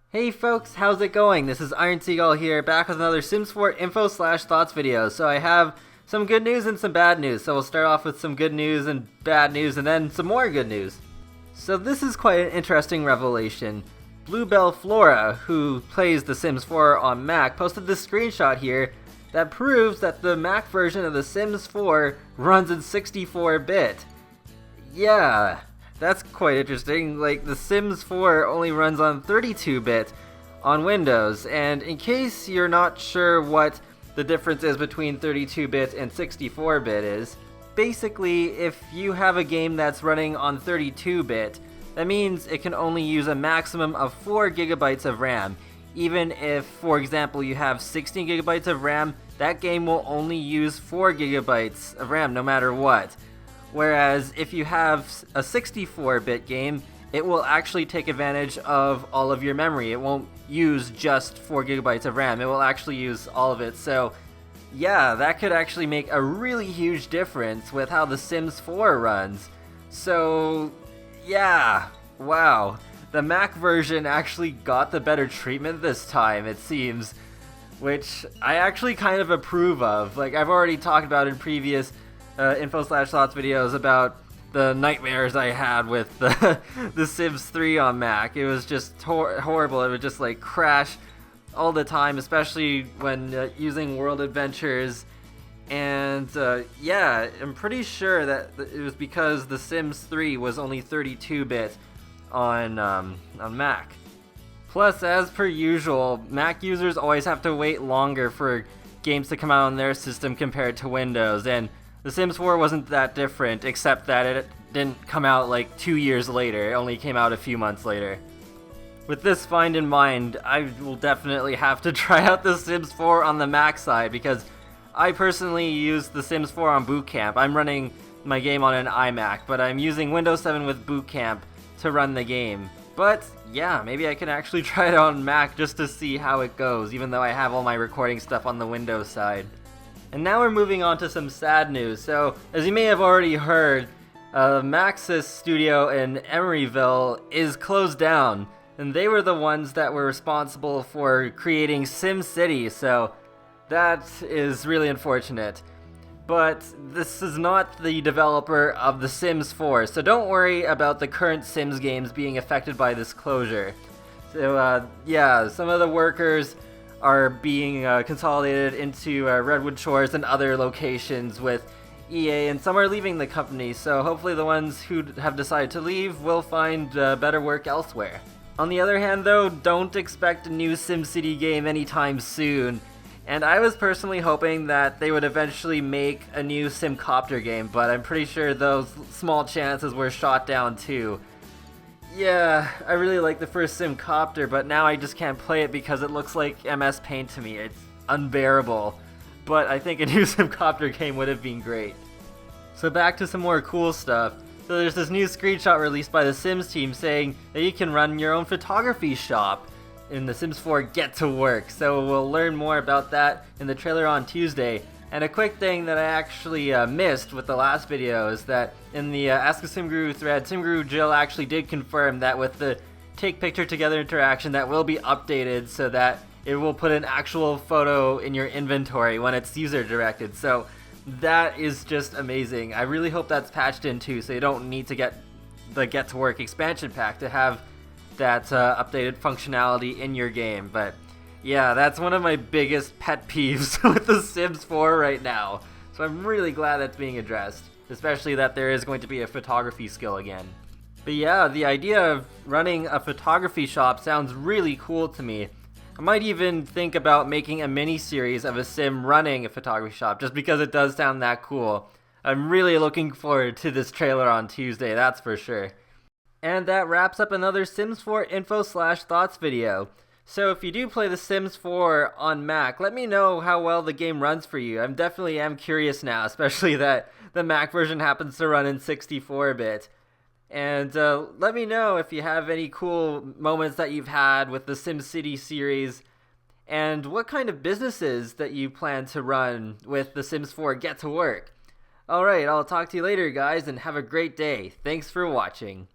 Hey folks, how's it going? This is Iron Seagull here, back with another Sims 4 info/thoughts video. So I have some good news and some bad news. So we'll start off with some good news and bad news and then some more good news. So this is quite an interesting revelation. Bluebell Flora, who plays The Sims 4 on Mac, posted this screenshot here that proves that the Mac version of The Sims 4 runs in 64-bit. Yeah, that's quite interesting. Like, The Sims 4 only runs on 32-bit on Windows, and in case you're not sure what the difference is between 32-bit and 64-bit is, basically, if you have a game that's running on 32-bit, that means it can only use a maximum of 4 gigabytes of RAM. Even if, for example, you have 16 gigabytes of RAM, that game will only use 4 gigabytes of RAM no matter what. Whereas if you have a 64-bit game, it will actually take advantage of all of your memory. It won't use just 4 gigabytes of RAM. It will actually use all of it. So yeah, that could actually make a really huge difference with how The Sims 4 runs. So yeah, wow. The Mac version actually got the better treatment this time, it seems, which I actually kind of approve of. Like, I've already talked about in previous info/thoughts videos about the nightmares I had with the Sims 3 on Mac. It was just horrible. It would just like crash all the time, especially when using World Adventures. And yeah, I'm pretty sure that it was because the Sims 3 was only 32-bit on Mac. Plus, as per usual, Mac users always have to wait longer for games to come out on their system compared to Windows, and The Sims 4 wasn't that different, except that it didn't come out like 2 years later. It only came out a few months later. With this find in mind, I will definitely have to try out The Sims 4 on the Mac side, because I personally use The Sims 4 on Boot Camp. I'm running my game on an iMac, but I'm using Windows 7 with Boot Camp to run the game. But yeah, maybe I can actually try it on Mac just to see how it goes, even though I have all my recording stuff on the Windows side. And now we're moving on to some sad news. So, as you may have already heard, Maxis studio in Emeryville is closed down, and they were the ones that were responsible for creating SimCity, so that is really unfortunate. But this is not the developer of The Sims 4, so don't worry about the current Sims games being affected by this closure. So yeah, some of the workers are being consolidated into Redwood Shores and other locations with EA, and some are leaving the company, so hopefully the ones who have decided to leave will find better work elsewhere. On the other hand though, don't expect a new SimCity game anytime soon, and I was personally hoping that they would eventually make a new Simcopter game, but I'm pretty sure those small chances were shot down too. Yeah, I really like the first Simcopter, but now I just can't play it because it looks like MS Paint to me. It's unbearable. But I think a new Simcopter game would have been great. So back to some more cool stuff. So there's this new screenshot released by the Sims team saying that you can run your own photography shop in The Sims 4 Get to Work. So we'll learn more about that in the trailer on Tuesday. And a quick thing that I actually missed with the last video is that in the Ask a SimGuru thread, SimGuru Jill actually did confirm that with the Take Picture Together interaction, that will be updated so that it will put an actual photo in your inventory when it's user directed. So that is just amazing. I really hope that's patched in too, so you don't need to get the Get to Work expansion pack to have that updated functionality in your game. But yeah, that's one of my biggest pet peeves with The Sims 4 right now. So I'm really glad that's being addressed, especially that there is going to be a photography skill again. But yeah, the idea of running a photography shop sounds really cool to me. I might even think about making a mini-series of a sim running a photography shop, just because it does sound that cool. I'm really looking forward to this trailer on Tuesday, that's for sure. And that wraps up another Sims 4 info/thoughts video. So if you do play The Sims 4 on Mac, let me know how well the game runs for you. I definitely am curious now, especially that the Mac version happens to run in 64-bit. And let me know if you have any cool moments that you've had with the SimCity series, and what kind of businesses that you plan to run with The Sims 4 Get to Work. Alright, I'll talk to you later guys, and have a great day. Thanks for watching.